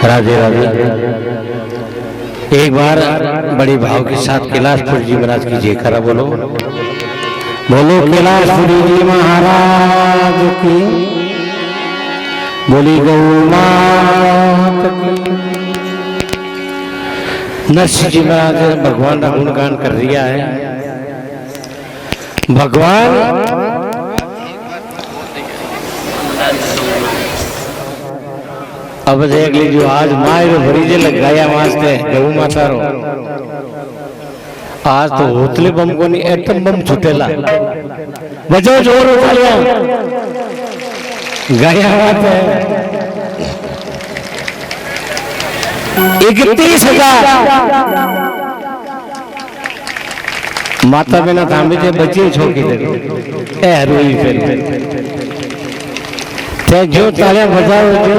राधे राधे। एक बार बड़ी भाव के साथ कैलाशपुर जी महाराज की जयकारा बोलो। बोलो कैलाशपुरी जी महाराज की, बोली गौ मात की। नरसिंह जी महाराज भगवान का गुणगान कर रिया है। भगवान अब देख लीजिए, आज मायर भरीजे लगाया वास्ते गौ माता रो। आज तो होतले बम को नहीं, एटम बम छुटेला। बजाओ जोर उठालिया गाया बात है। 31,000 माता बिना थांबी थे बची छोकी दे ए रोई फिर जो तालियां बजाओ जो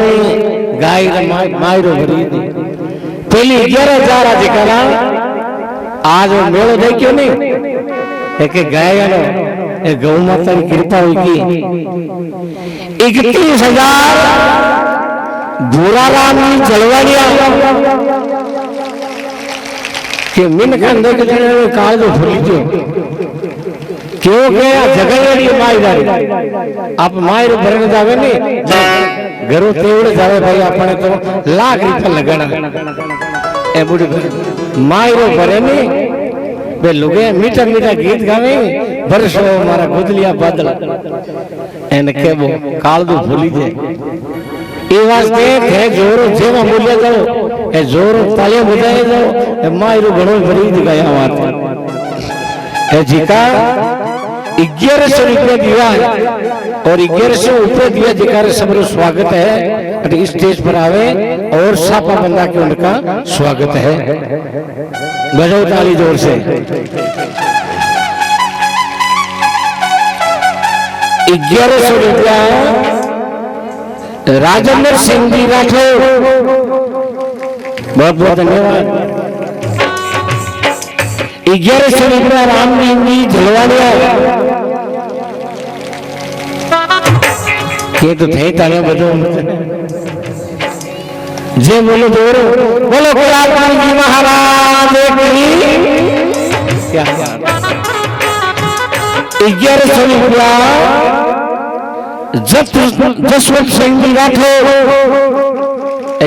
गाय मायरो भरी थी पहली 11,000 आज करा। आज वो मेलो देखियो नहीं एक गाय नो गौ माता की कृपा हुई। 31,000 बुरा राम जलवानिया के मिन के अंदर के काल जो भूली जो क्यों गया जगह माई आप मायर भरने जावे नहीं घरों तेवड़े जावे भाई अपने तो लाख रुपया लगाना ए बुढ़ी मायरो भरे नहीं वे लुगे मीठा मीठा गीत गावे बरसो मारा गुदलिया बादल एन के वो काल दो भूली जे ए वास्ते थे जोरो जेवा बोलिया जाओ ए जोरो तालियां बजाए जाओ ए मायरो घणो भरी दिखाया बात ए जीका 1100 रुपया दिया और 1100 रुपये दिया जिकार सबरो स्वागत है। स्टेज पर आवे और सापा बंदा के उनका स्वागत है। बजाओ ताली जोर से। 1100 रुपया राजेंद्र सिंह जी राठौर, बहुत बहुत धन्यवाद। 1100 रुपया रामदीन जी झलवानिया के तो थे तालियां बजो जे बोलो जोरो बोलो कैलाशपुरी जी महाराज की। क्या 1100 रुपया जसवंत सिंह जी राठौर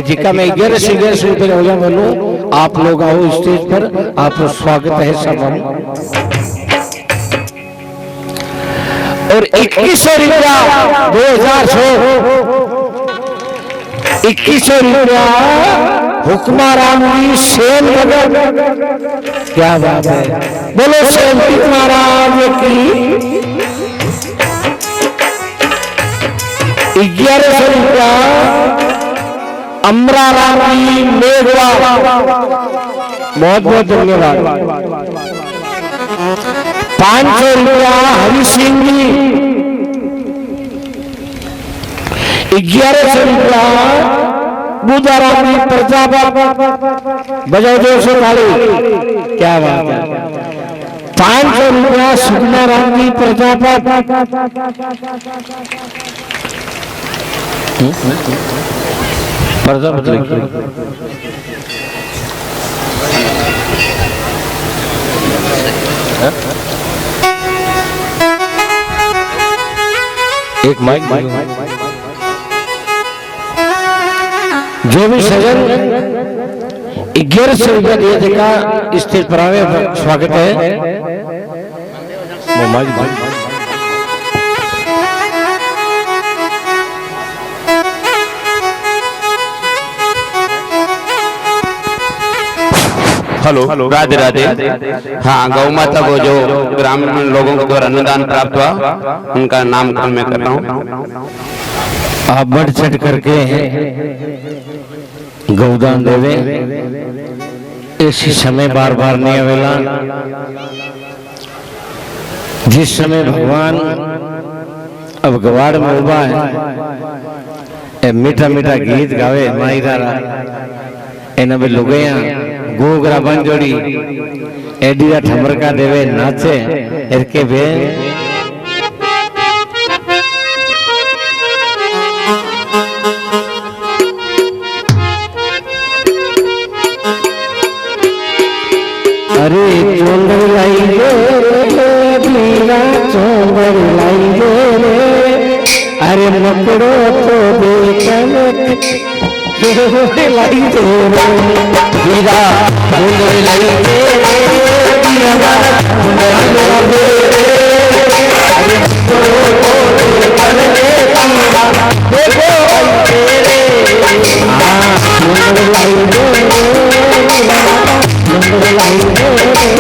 जिका मैं 1100 रुपये हो जाए बोलूं। आप लोग आओ स्टेज पर, आपका स्वागत है सब। और 2100 रुपया 2100 रुपया हुक्माराम जी सेन भगत। क्या बात है, बोलो सेन महाराज की। 1100 रुपया अमरा रामी मेघवा, बहुत बहुत धन्यवाद। 500 रुपया हरि सिंह जी। 1100 रुपया बुधारामी प्रजापत, बजाओ जोर से ताली। क्या बात है। 500 रुपया सुगना राम जी प्रजापत। एक माइक जो भी सजन 1100 रुपया दिए देखा स्टेज पर आवे, स्वागत है। हेलो, राधे राधे। हाँ, गौ माता को जो ग्रामीण लोगों को द्वारा अनुदान प्राप्त हुआ उनका नामकरण मैं कर रहा हूँ। आप बढ़ चढ़ करके गौदान देवे, ऐसी समय बार बार नहीं आवेला। जिस समय भगवान अब गवाड़ में उबा है, मीठा मीठा गीत गावे माईरा एना भी लुगैया गोगरा बंजोड़ी एडिया ठमरका देवे नाचे एरके बे लाई दे रे अरे मकड़ो तो देखन लाई दे रे हीरा सुंदर लाई दे रे हीरा सुंदर लाई दे रे अरे मकड़ो तो देखन देखो तेरे हाँ सुंदर लाई दे रे सुंदर लाई दे रे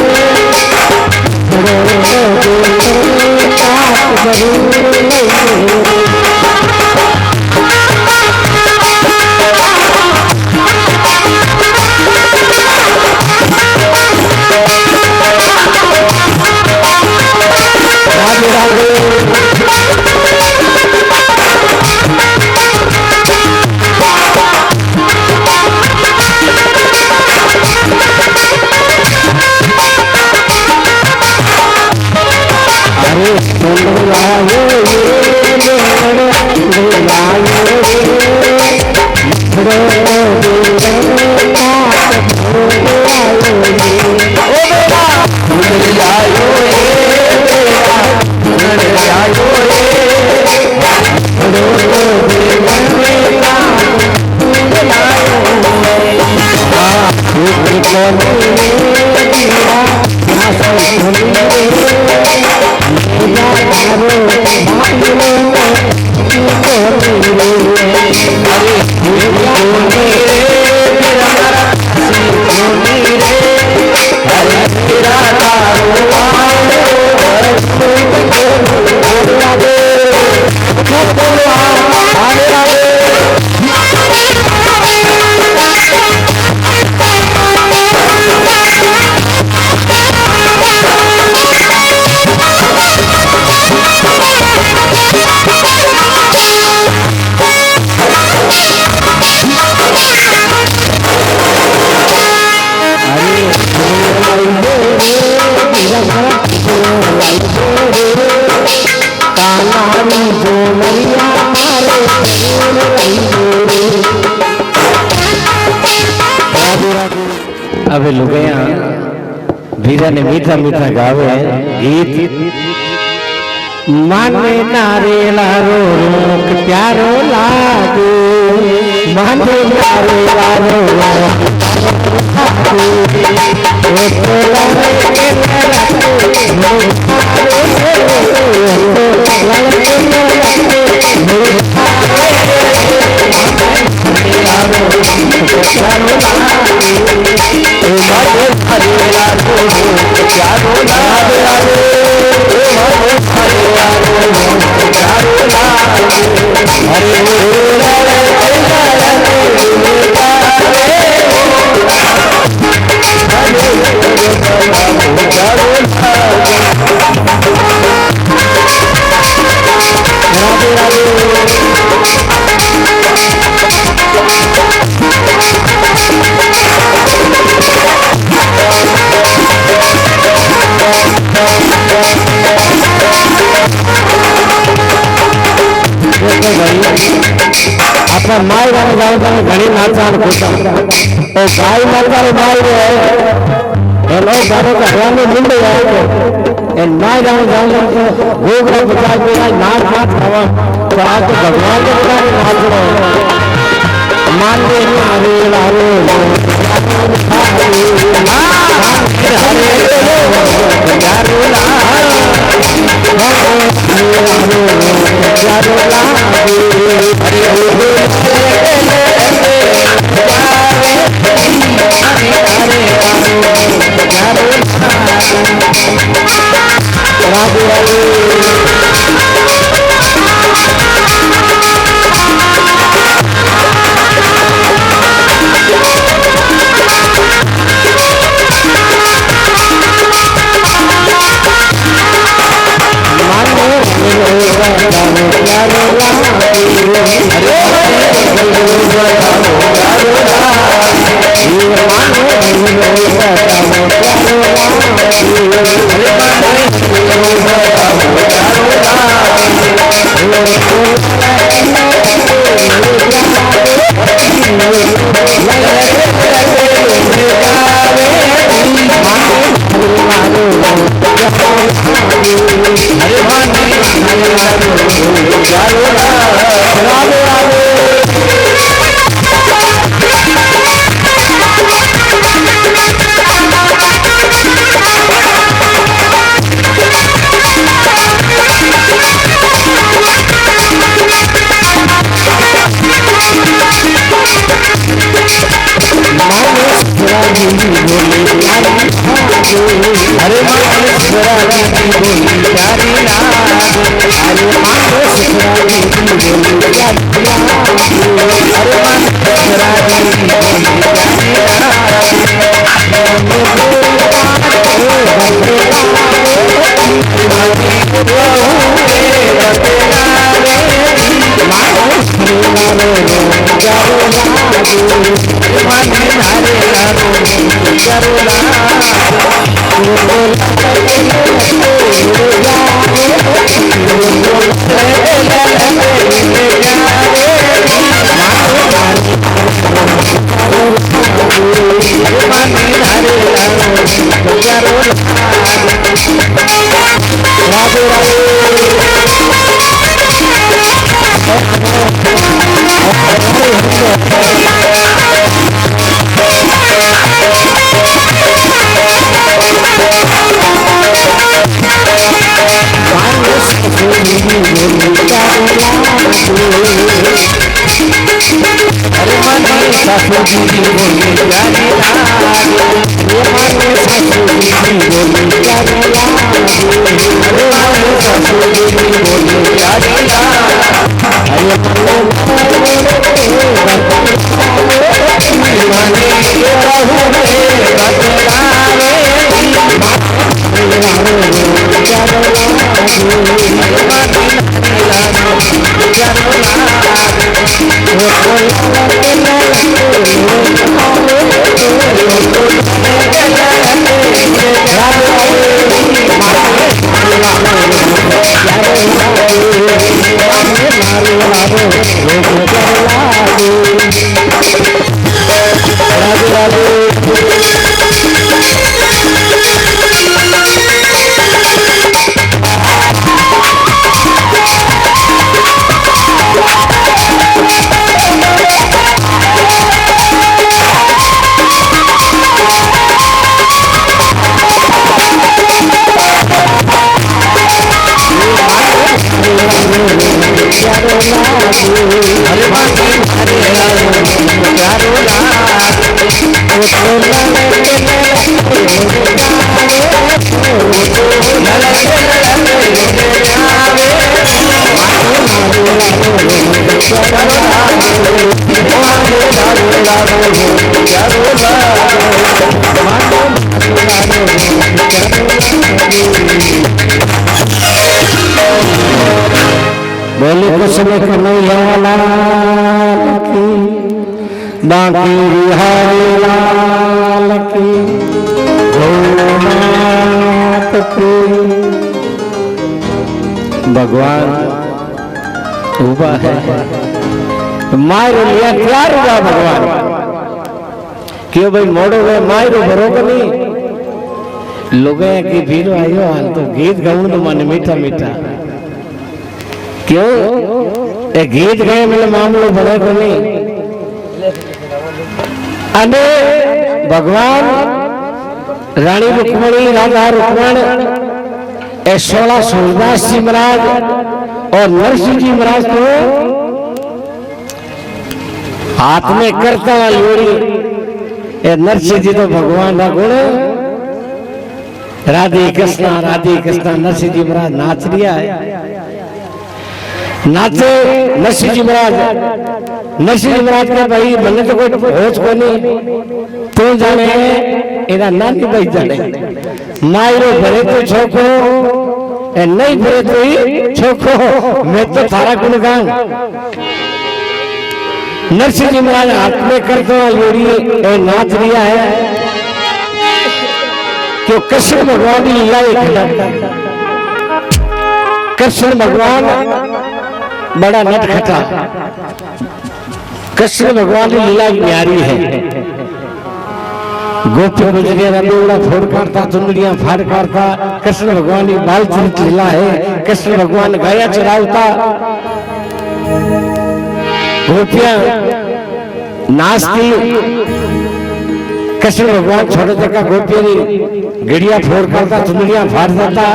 अबे लुगया वीरा ने मीठा मीठा गावे गीत माने नारेला रो रोक प्यारो लागे माने नारेला रो अपना माई गाने गाने घणी नाचान खोता तो गाय माता रे माई रे ए लोग गाने का गाने मुंडे आए ए माई गाने गाने गोगरा बचा के नाच नाच हवा तो आज भगवान के गाने नाच रहे मान ले हरे लारे Hare अरे मानो ससुराली की बोली प्यारी लागे, अरे मानो ससुराली की बोली प्यारी लागे, अरे मानो ससुराली की बोली प्यारी लागे। बोले कुछ कन्हैया लाल की, बाकी बिहारी लाल की, गौनाथ की। भगवान हुआ है मायरो लिया प्यार हुआ भगवान क्यों भाई मोड़ो गए मायरो बरोबर नहीं लोग की भीड़ आयो हाल तो गीत गाऊं तो मन मीठा मीठा क्यों ए गीत गए मेरे मामलो बड़े को नहीं अने भगवान रानी रुक्मणी राधा रुक्मण ए 16 सूरदास जी महाराज और नरसिंह जी महाराज को हाथ में करता लोड़ी ए नरसिंह जी तो भगवान का गुण राधे कृष्णा नरसिंह जी महाराज नाच रिया है नाचे नरसिंह जी महाराज का भाई मैंने तो कोई होश को नहीं तू जाने एदा नानी भाई जाने मायरो भरे तो छोको ए नहीं भरे तो ही छोको मैं तो थारा गुण गाऊं नरसिंह जी महाराज हाथ में करते लोड़ी ए नाच रिया है क्यों कृष्ण भगवान की लीला एक कृष्ण भगवान बड़ा नटखटा कृष्ण भगवान की लीला न्यारी है गोपी गुजरिया रंगोड़ा फोड़ काटता चुनड़ियां फाड़ काटता कृष्ण भगवान की बाल चरित लीला है कृष्ण भगवान गाया चरावता गोपियां नाचती कृष्ण भगवान छोटे जगह गोपियों की गड़िया फोड़ करता चुनड़ियां फाड़ देता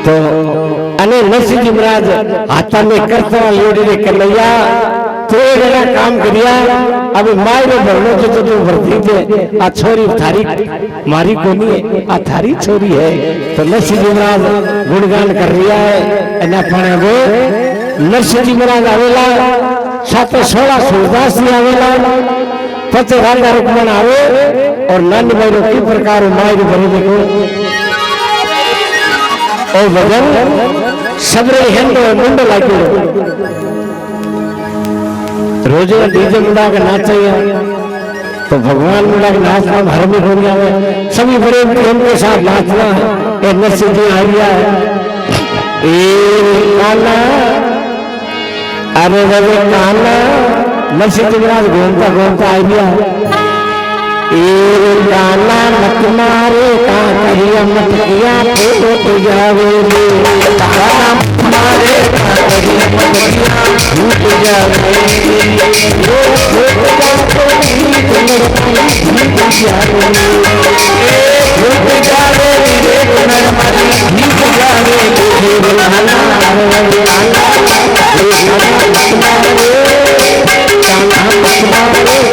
तो अने नरसिंह जी महाराज हाथा में करता लोड़ी रे कन्हैया तो एक काम करिया अब मायरो भरनो तो भरती थे आ छोरी थारी मारी कोनी है आ थारी छोरी है तो नरसिंह जी महाराज गुणगान कर रिया है एना पाने वो नरसिंह जी महाराज आवेला साथ 16 सूरदास जी आवेला पचे राजा रुक्मण आवे और नानी मायरो की प्रकार मायरो भरे देखो और भजन सबरे हेंडो मुंडो लागे रोजे डीजे मुंडा के नाचिया तो भगवान मुंडा के नाचना हर में हो गया है सभी बड़े प्रेम के साथ नाचना है ये नरसिंह जी आ गया है ए काना अरे रे काना नरसिंह जी महाराज घूमता घूमता आ गया ए काना मत मारे का कहिया मत किया फूट जावे रे काना मत मारे का कहिया मत किया फूट जावे रे फूट जावे फूट जावे रे कुनर मारी नीक जावे रे काना काना मत मारे काना मत मारे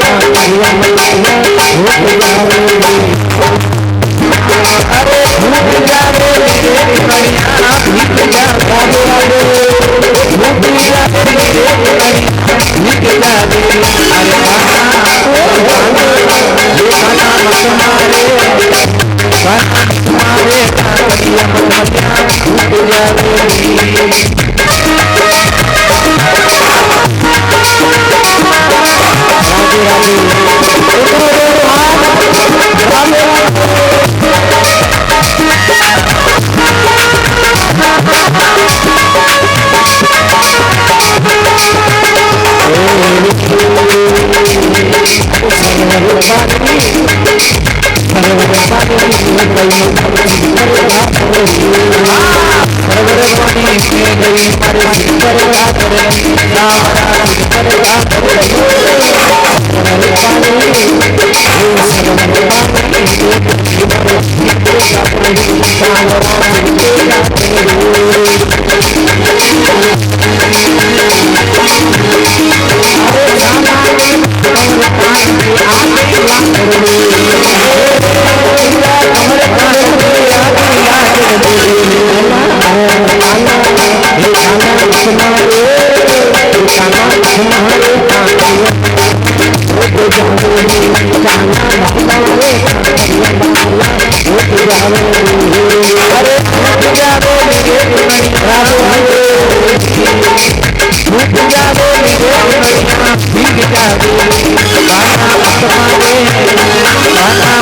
का कहिया मत किया फूट जावे अरे फूट जावे रे कुनरिया नीक जावे रे फूट जावे रे कुनरिया नीक जावे अरे काना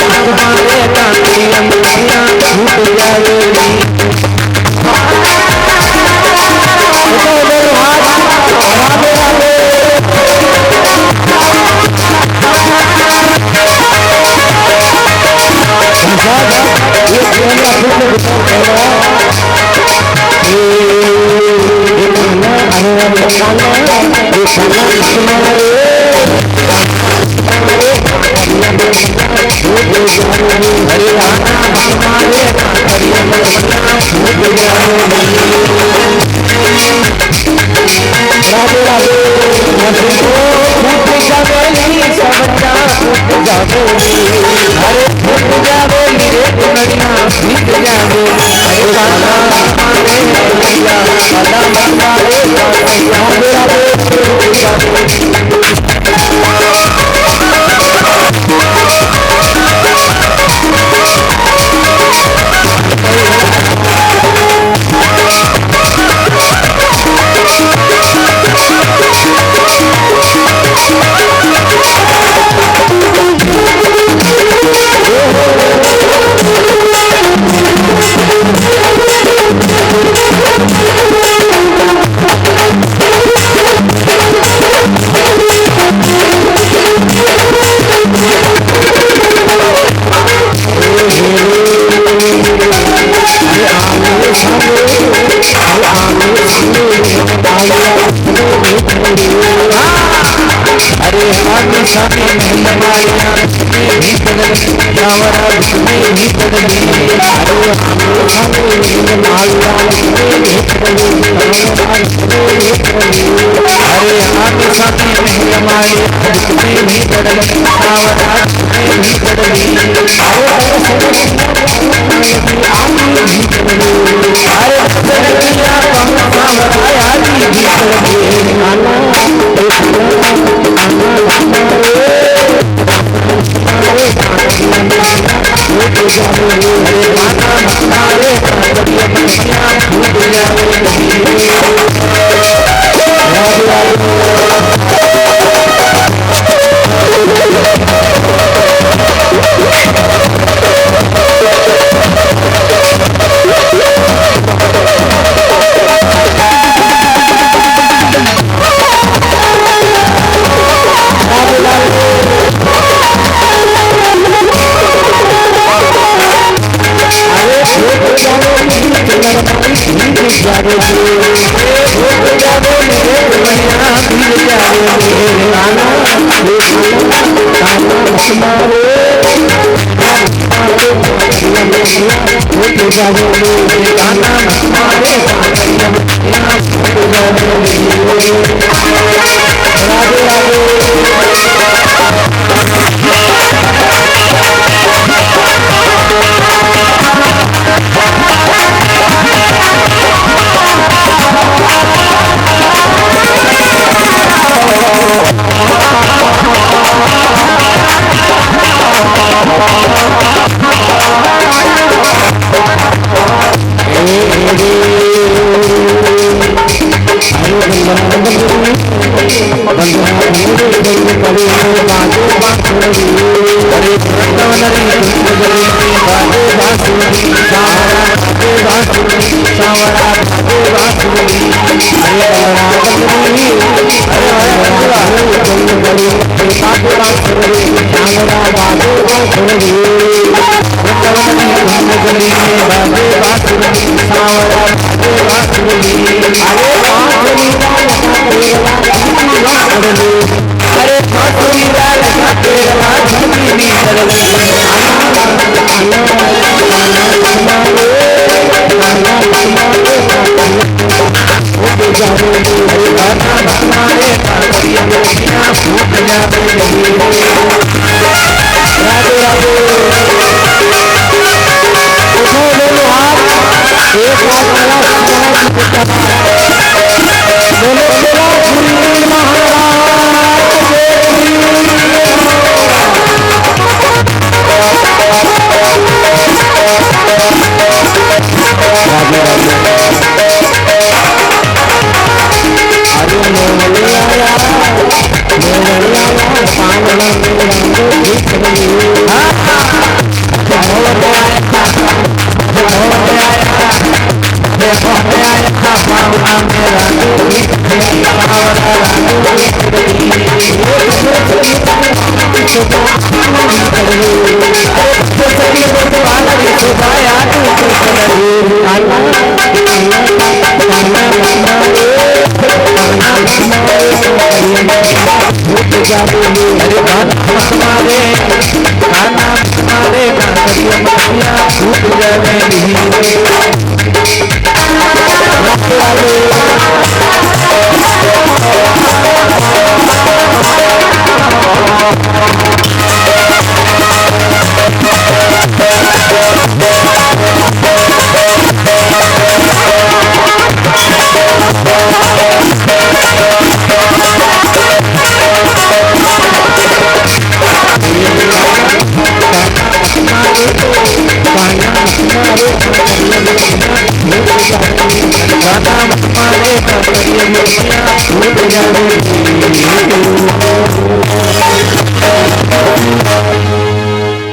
मत मारे का कहिया मत किया फूट जावे अरे साथी नहीं हमारे में भी बदल सावरा में भी बदली अरे बदलिया कम सावरा आदि भी बदली आना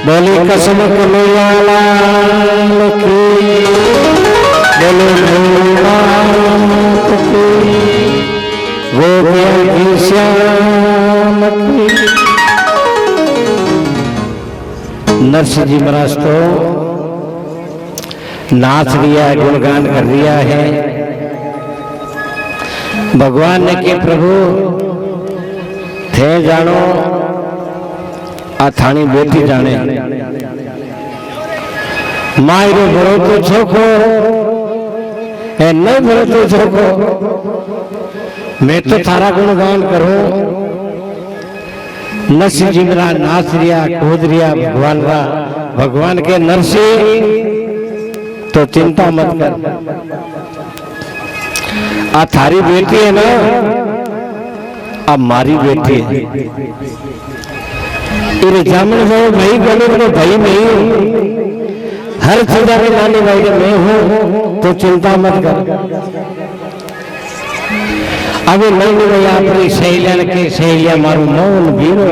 बोले कसम कमैया लाल की, बोले भोलेनाथ की, गोपिया की श्याम की। नरसिंह जी महाराज तो नाच दिया, गुणगान कर दिया है। भगवान ने के प्रभु थे जानो थानी बेटी जाने, मायरो भरो तो छोको ए नहीं भरो तो छोको, मैं तो थारा गुणगान करूं, नस जिमरा नाच रिया कूद रिया भगवान रा, भगवान के नरसी तो चिंता मत कर। आ थारी बेटी है ना, अब मारी बेटी है। इरे जामन भाई बने तो भाई नहीं, हर चीज में नानी भाई मैं हूं तो चिंता मत कर। अभी नानी भाई अपनी सहेलिया के सहेलिया मारू मौन भीरो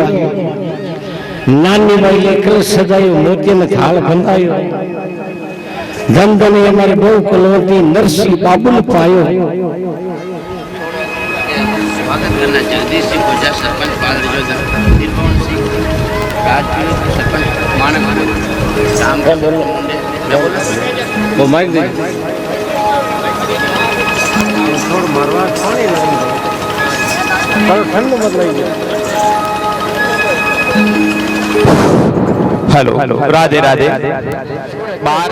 नानी भाई ने कल सजायो मोती में थाल बंधायो धन हमारे बहु कुलवती नरसी बाबुल पायो। स्वागत करना जगदीश सिंह पूजा सरपंच पादरी योजना त्रिभुवन सिंह राजकीय सरपंच मानक राम मुंडे। मैं बोल वो माइक दे थोड़ा मरवा पानी पर ठंड मत लगी। हेलो राधे राधे। बाहर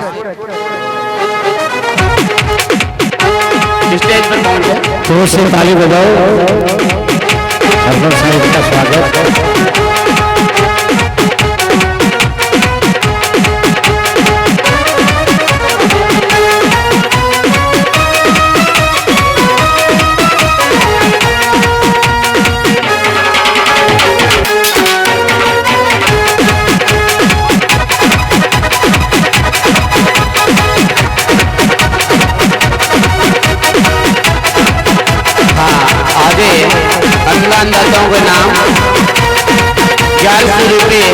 स्टेज पर पहुंच गए तो से ताली बजाओ। सरपंच साहब का स्वागत। अन्नदाताओं के नाम 1100 रुपये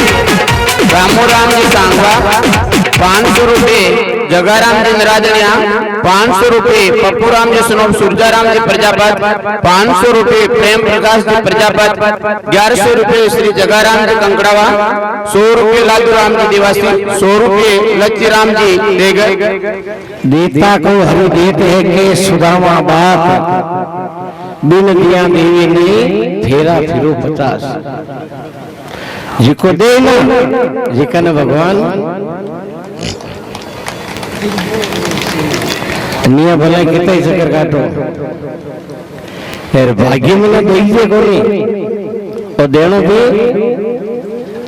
रामोराम जी सांगवा, 500 रुपये जगाराम जी नराजनिया, 500 रुपये पप्पूराम जी सुनोब सूरजाराम जी प्रजापत, 500 रुपये प्रेम प्रकाश जी प्रजापत, 1100 रुपये श्री जगाराम जी कंकड़ावा, 100 रुपये लालू राम जी दिवासी, 100 रुपये लच्ची राम जी देगर। देता को हरि देते है के सुदामा बात, बिन दिया देवी ने फेरा फिरो 50। जिको दे ना जिकन भगवान निया भला कितना ही चक्कर काटो यार भाग्य में ना दीजिए कोई और देनो भी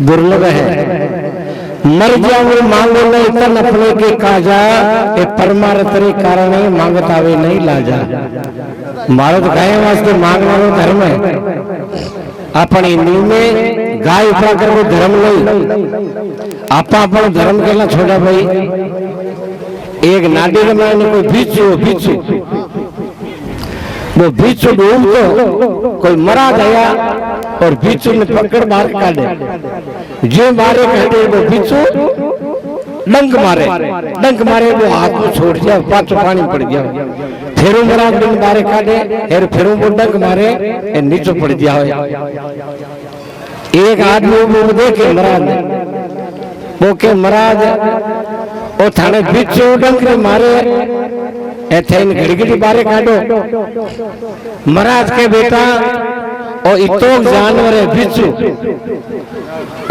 दुर्लभ है। मर जाओ मांगो नहीं तन अपने के काजा, ये परमार्थ रे कारण मांगत आवे नहीं लाजा। मारो तो गाय वास्ते मांगना रो धर्म है। अपन हिंदू में गाय उपरा कर वो धर्म नहीं, आपा अपन धर्म करना छोड़ा भाई। एक नाडी में मैंने कोई बिच्छू वो बिच्छू डूब तो कोई मरा गया और बिच्छू ने पकड़ मार काटे, जो मारे काटे वो बिच्छू डंक मारे वो हाथ में छोड़ दिया, पाछो पानी पड़ गया। फिर मरा डंक मारे काटे, फिर वो डंक मारे नीचे पड़ गया। एक आदमी वो देखे महाराज वो के महाराज वो थाने बिच्छू डंक मारे ऐथे इन घड़ी बारे काटो। महाराज के बेटा ओ इतो जानवर है बिच्छू,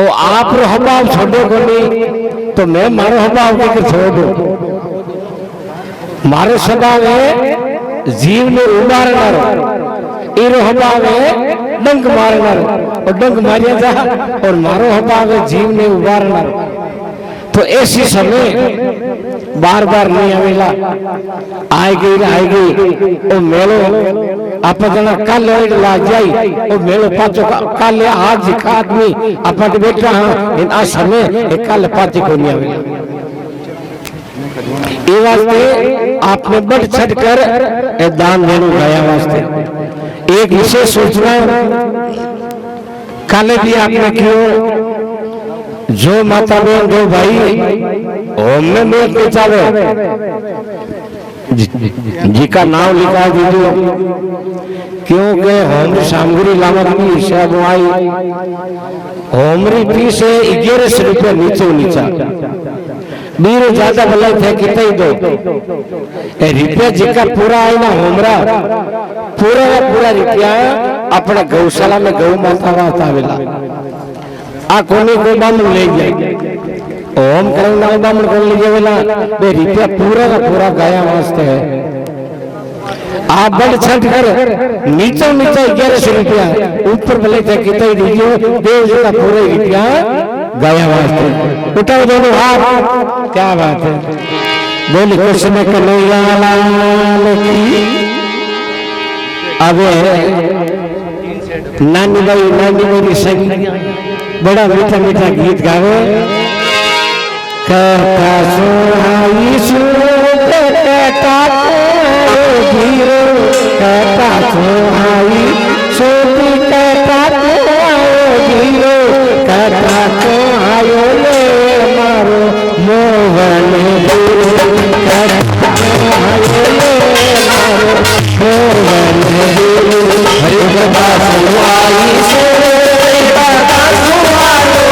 ओ आप रो हबाव छोड़ो कोनी तो मैं मारो हबाव के छोड़ दो। मारो स्वभाव है जीव ने उबारना रो, इरो हबाव है डंक मारना रो, और डंक मारिया जा और मारो हबाव है जीव ने उबारना रो। तो ऐसी समय बार बार नहीं आवेला, आएगी ओ मेलो आप जना कल ला जाई ओ मेलो पाचो कल आज का आदमी अपन बेटा हां इन आ समय कल पाची को नहीं आवेला। ये वास्ते आपने बढ़ चढ़ कर दान देने गया वास्ते एक विशेष सूचना कल भी आपने क्यों जो माता बहन दो भाई ओम में मेल बेचावे जी का नाम लिखा दीजिए, क्योंकि होमरी सामग्री लामत की हिसाब आई होमरी पी से 1100 रुपये नीचा बीरो ज्यादा भलाई थे कितना ही दो रुपया जिका पूरा आई ना होमरा पूरा रुपया अपने गौशाला में गौ माता वास्ता आवेला। आ कोने को बामण ले जाए ओम करना बामण को ले जावेला बे रुपया पूरा का पूरा गाया वास्ते है। आप बड़ छठ कर नीचे नीचे 1100 रुपया ऊपर भले थे कितना दीजिए देव जी का पूरे रुपया गया वास्ते उठाओ दोनों हाथ क्या बात है बोली कृष्ण कन्हैया लाल की। अब नानी मेरी संग बड़ा मीठा मीठा गीत गावे कथा सुनाई धीरो कथा सुनाई सोती कथा धीरो कथा सुनायो ले मारो मोहन कथा सुनायो ले मारो मोहन हरि कथा सुनाई कथा सुनायो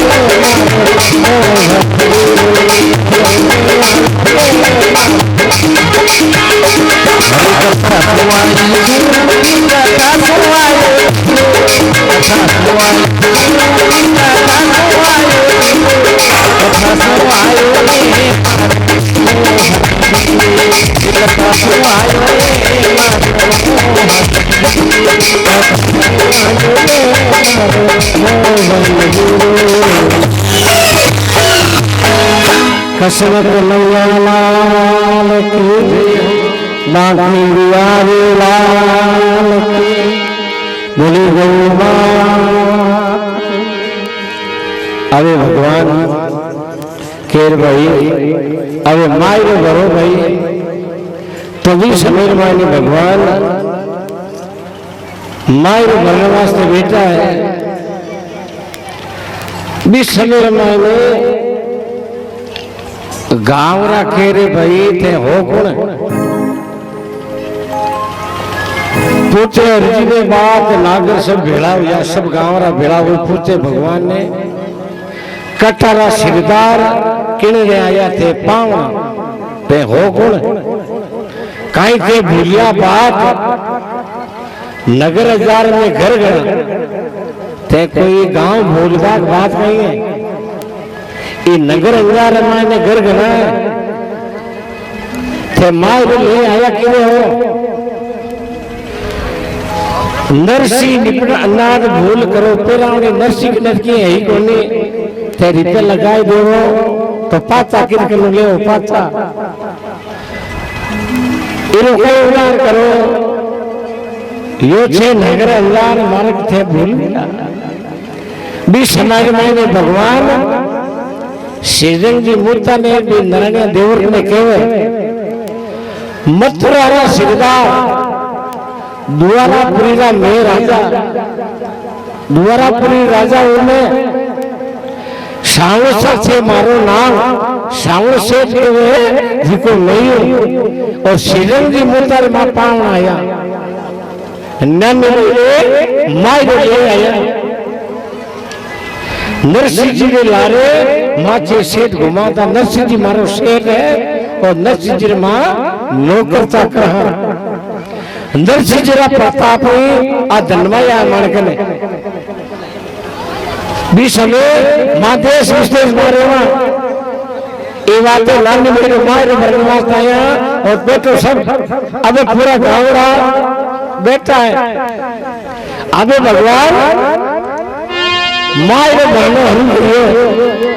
Oh, कसमत लाल की बाकी बिहारी लाल की बोली गौ अरे भगवान केर भाई अरे माई रो भरो भाई तो भी समीर माई ने भगवान माई रो भरने वास्ते बेटा है भी समीर माई ने गावरा केरे भाई थे हो कौन पूछे अर्जी ने बात नागर सब भेड़ा हुआ सब गावरा भेड़ा हुआ पूछे भगवान ने कटारा सिरदार किने आया थे पावना ते हो कौन कहीं थे भूलिया बात नगर हजार में घर गया ते कोई गांव भूलदा बात नहीं है ये नगर हजार मायने घर गना थे माय ले आया किने हो नरसी निपट अनाद भूल करो पेरा उन्हें नरसी की नरकी है ही कोनी थे रिपे लगाए देवो तो पाचा किन के ले हो पाचा इरो कोई उदार करो यो छे नगर हजार मार्ग थे भूल भी समाज मायने भगवान श्रीरंग जी मूर्ता ने भी नारायण देवर ने कहे मथुरा रा सिरदार द्वारापुरी रा में राजा द्वारापुरी राजा उन्हें सावसा से मारो नाम सावल से कहे जिको नहीं और श्रीरंग जी मूर्ता रे मां पावन आया नन रे माई रे आया नरसिंह जी के लारे माचे सेठ घुमाता नरसिंह जी मारो सेठ है और नरसिंह जी मां नौकर चाकर है नरसिंह जी रा प्रताप आ धनवाया मानकने भी समय मां देश विदेश मारे वा ये बातें लाने मेरे मारे भरनवास आया और बेटो सब अबे पूरा गावड़ा बेटा है अबे भगवान मायरे भरनो हरु करियो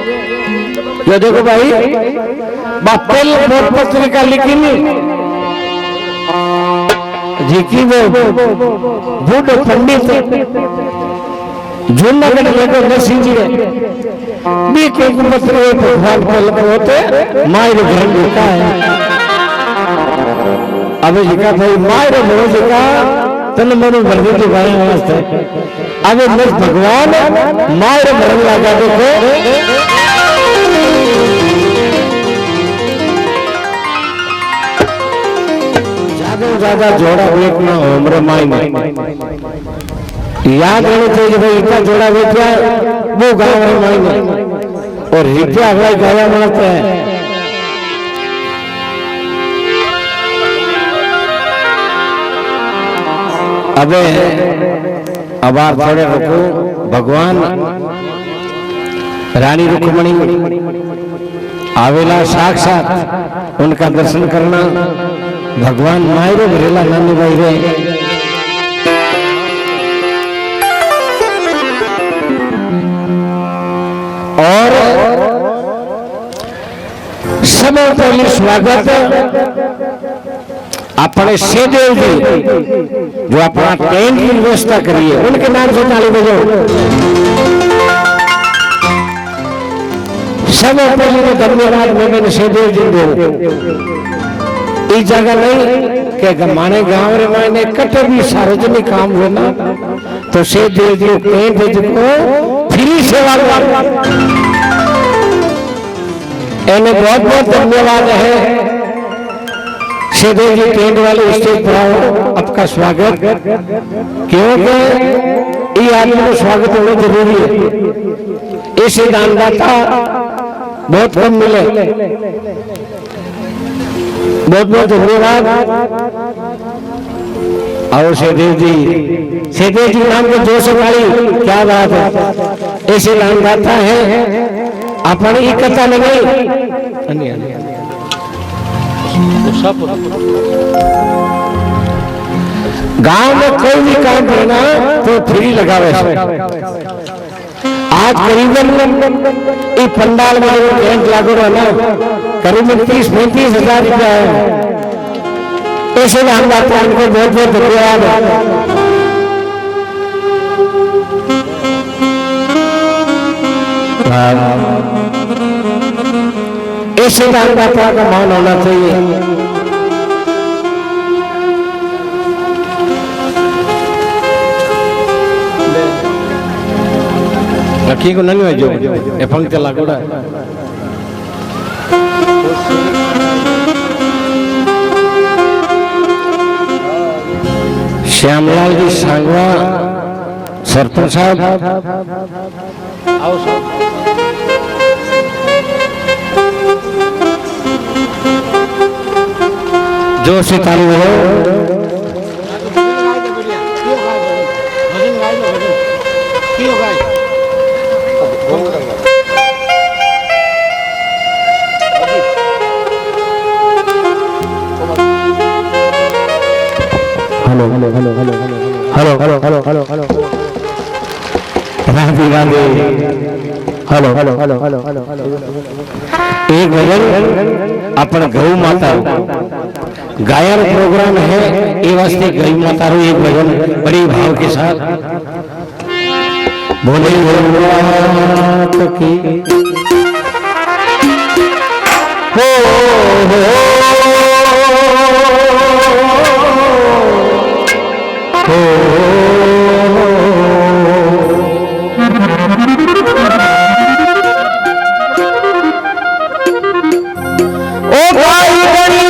ये देखो भाई बापेल पत्रिका लिखी जी वो बूढ़ पंडित जूनागढ़ लेको नरसिंह जी भी कोई पत्र भगवान को लग होते मायरे भरन लिखा है अब जिका भाई मायरे भरो जिका तन मनु भरने के भाई वास्ते अब नर भगवान मायरे भरन लगा देखो ज्यादा जोड़ा बेचना उम्र माई में याद रहने चाहिए भाई इतना जोड़ा बेचा वो गाँव है माई में और रित्या अगला गाया बनाते हैं अबे अब आप थोड़े रुको भगवान रानी रुक्मणी आवेला साक्षात उनका दर्शन करना भगवान मायरे भरेला नानी भाई रे और सब पहले स्वागत अपने सेदेव जी जो अपना टेंट की व्यवस्था करिए उनके नाम से ताली बजाओ सब पहले तो धन्यवाद मैंने सेदेव जी दो इस जगह नहीं कि माने गांव रे माने कटे भी सार्वजनिक काम हो ना तो से दे दियो पेंट को फ्री सेवा एने बहुत बहुत धन्यवाद है सेदेव जी टेंट वाले स्टेज पर आओ आपका स्वागत क्योंकि ये आदमी को स्वागत होना जरूरी है ऐसे दानदाता बहुत कम मिले। बहुत बहुत धन्यवाद। और सेदेव जी नाम के 200 गाड़ी, क्या बात है, ऐसे दानदाता है अपन ही कथा नहीं। गांव में कोई भी काम करना तो फ्री लगावे। आज करीबन इस पंडाल में जो टेंट लागू रहा ना, करीबन 30-35 हजार रुपया है। ऐसे में हम बात उनको बहुत बहुत धन्यवाद। ऐसे दानदाता का मान होना चाहिए। लकी को नहीं जो ये पंक्ति लागूड़ा श्यामलाल जी सांगवा सरपंच साहब, जो से तालू हो हेलो राधे राधे। हेलो एक भजन अपन गौ माता गायन प्रोग्राम है, ये वास्ते गौ माता रो एक भजन बड़ी भाव के साथ बोले भोलेनाथ की हो गाय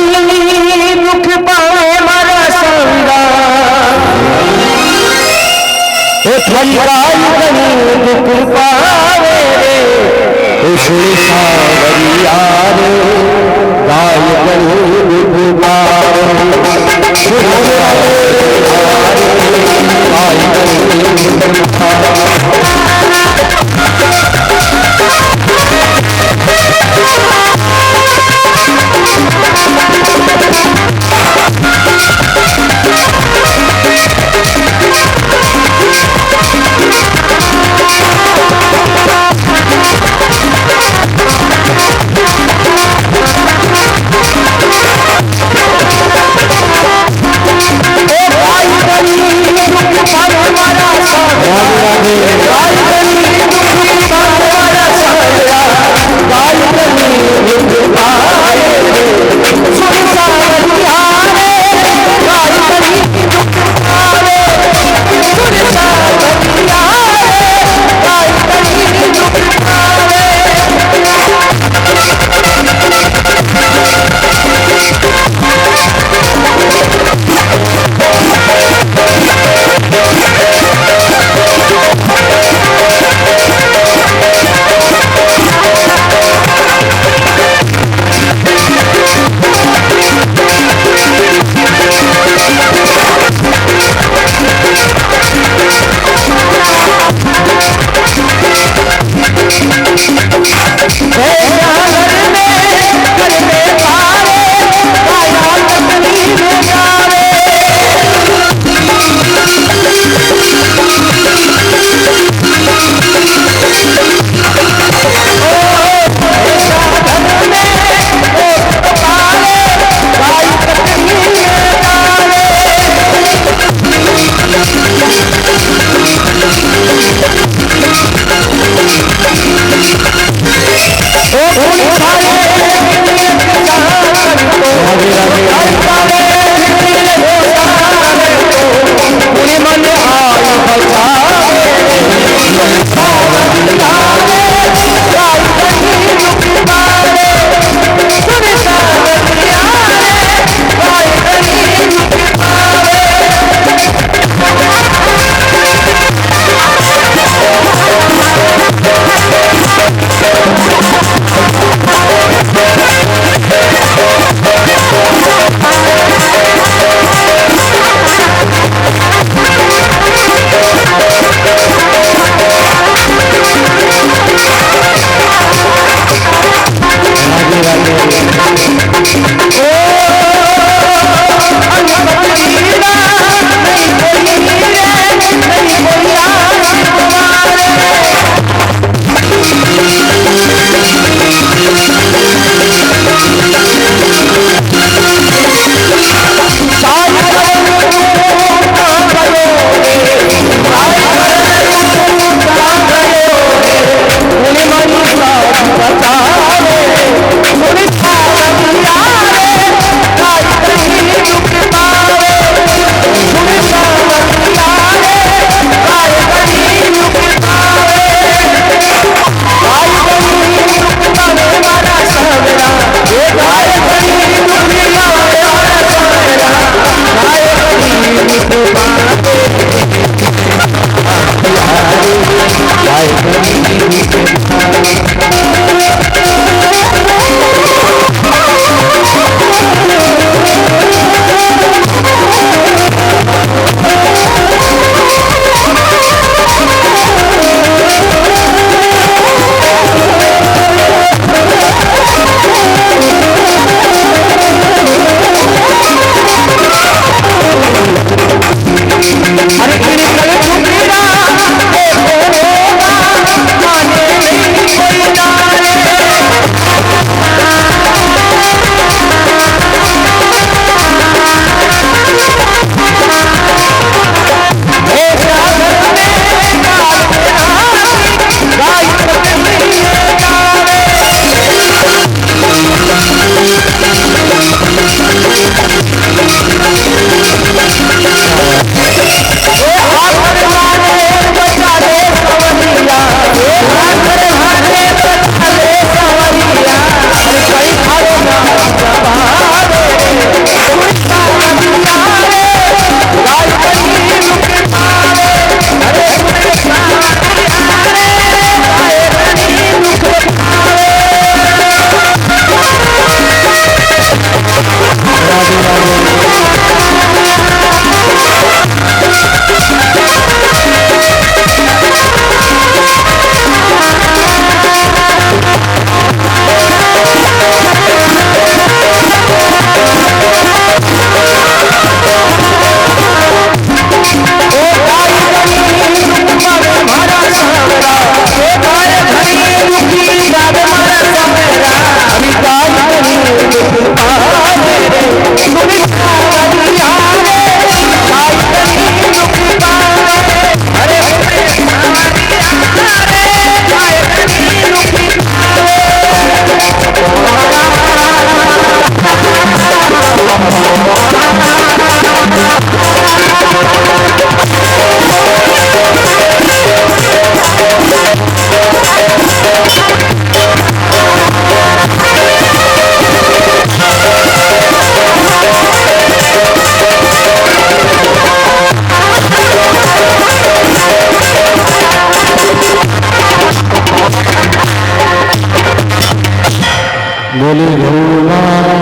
बोली भगवान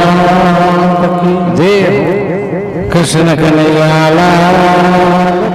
की जय। कृष्ण कन्हैया लाल